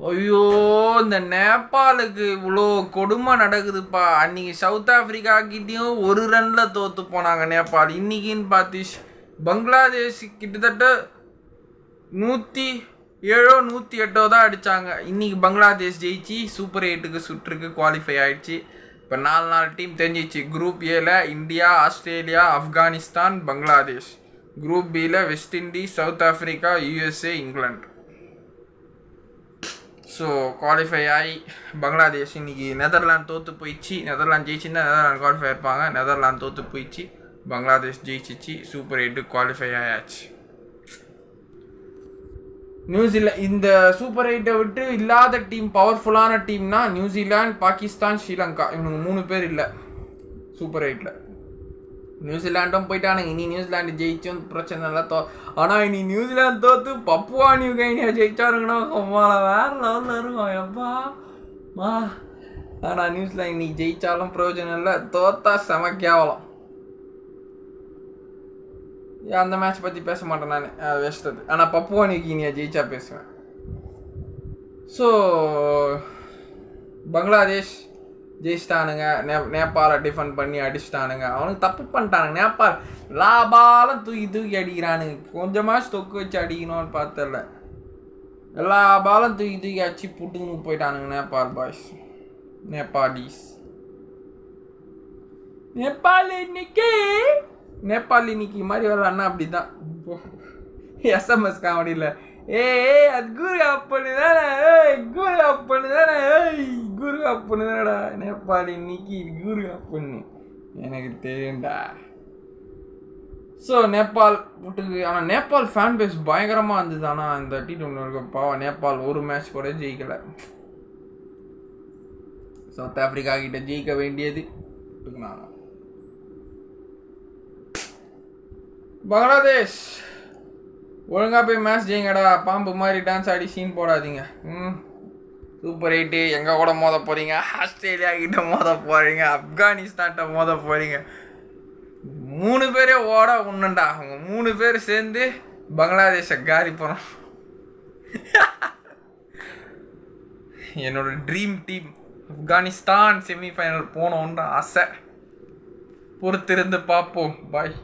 ஐயோ, இந்த நேபாளுக்கு இவ்வளோ கொடுமை நடக்குதுப்பா. அன்னைக்கு சவுத் ஆப்பிரிக்கா கிட்டேயும் ஒரு ரன்னில் தோற்று போனாங்க நேபாள். இன்னைக்குன்னு பார்த்து பங்களாதேஷ் கிட்டத்தட்ட 107 108 தான் அடித்தாங்க. இன்னைக்கு பங்களாதேஷ் ஜெயிச்சு சூப்பர் 8க்கு சுற்றுக்கு குவாலிஃபை ஆயிடுச்சு. இப்போ 4 டீம் தெரிஞ்சிச்சு. குரூப் ஏல India, Australia, Afghanistan, Bangladesh. Group பியில் West Indies, South Africa, USA, England. So qualify ஆகி பங்களாதேஷ் இன்னைக்கு நெதர்லாந்து தோற்று போயிடுச்சு. நெதர்லாந்து ஜெயிச்சுன்னா நெதர்லாந்து குவாலிஃபை இருப்பாங்க. நெதர்லாந்து தோற்று போயிடுச்சு, பங்களாதேஷ் ஜெயிச்சிச்சு, சூப்பர் 8 குவாலிஃபை ஆயாச்சு. நியூசிலாந்து இந்த சூப்பர் 8 விட்டு இல்லாத டீம், பவர்ஃபுல்லான டீம்னா நியூசிலாந்து, பாகிஸ்தான், ஸ்ரீலங்கா. இவனுக்கு 3 பேர் இல்லை சூப்பர் 8. நியூசிலாண்டும் போயிட்டானுங்க. இனி நியூசிலாண்டு ஜெயிச்சும் பிரச்சனை இல்லை. ஆனால் இனி நியூசிலாந்து தோற்று பப்புவா நியூ கைனியா ஜெயிச்சாருங்கன்னா வேறு லெவலில் இருக்கும் எப்பா மா. ஆனால் நியூசிலாந்து இன்னைக்கு ஜெயித்தாலும் பிரயோஜனம் இல்லை, தோத்தா செம கேவலம். அந்த மேட்ச் பற்றி பேச மாட்டேன் நான், வேஸ்ட். ஆனால் பப்புவா நியூ கைனியா ஜெயிச்சா பேசுவேன். ஸோ பங்களாதேஷ் ஜெயிச்சிட்டானுங்க. நேபாளை டிஃபெண்ட் பண்ணி அடிச்சிட்டானுங்க. அவனுக்கு தப்பு பண்ணிட்டானுங்க. நேபாள் எல்லா தூக்கி அடிக்கிறானுங்க. கொஞ்சமாக தொக்கு வச்சு அடிக்கணும்னு பார்த்தல, எல்லா பாலும் தூக்கி அடிச்சு புட்டுன்னு போயிட்டானுங்க நேபாள் பாய்ஸ். நேபாள் இன்னைக்கு மாதிரி வரலான்னா அப்படி தான். எஸ்எம்எஸ் காமெடியில் அது குரு அப்பனு தானே, குரு அப்பனு தானே, குரு அப்பனு தானடா நேபாள் இன்னைக்கு குரு அப்பன்னு எனக்கு தெரியும்டா. ஸோ நேபாள் விட்டுக்கு. ஆனால் நேபாள் ஃபேன் பேஸ் பயங்கரமாக இருந்தது. ஆனால் இந்த T20 பாவம் நேபாள் ஒரு மேட்ச் கூட ஜெயிக்கலை. சவுத் ஆப்பிரிக்கா கிட்ட ஜெயிக்க வேண்டியது விட்டுக்குனாங்க. பங்களாதேஷ் ஒழுங்காக போய் மேட்ச் ஜெயிங்கடா. பாம்பு மாதிரி டான்ஸ் ஆடி சீன் போடாதீங்க. சூப்பர் 8 எங்கள் கூட மோத போகிறீங்க, ஆஸ்திரேலியா கிட்ட மோத போகிறீங்க, ஆப்கானிஸ்தான்கிட்ட மோத போகிறீங்க. 3 பேரே ஓட ஒன்றுண்டா. அவங்க 3 பேர் சேர்ந்து பங்களாதேஷை காரி போகிறோம். என்னோட ட்ரீம் டீம் ஆப்கானிஸ்தான் செமிஃபைனல் போனோன்ற ஆசை. பொறுத்திருந்து பார்ப்போம். பாய்.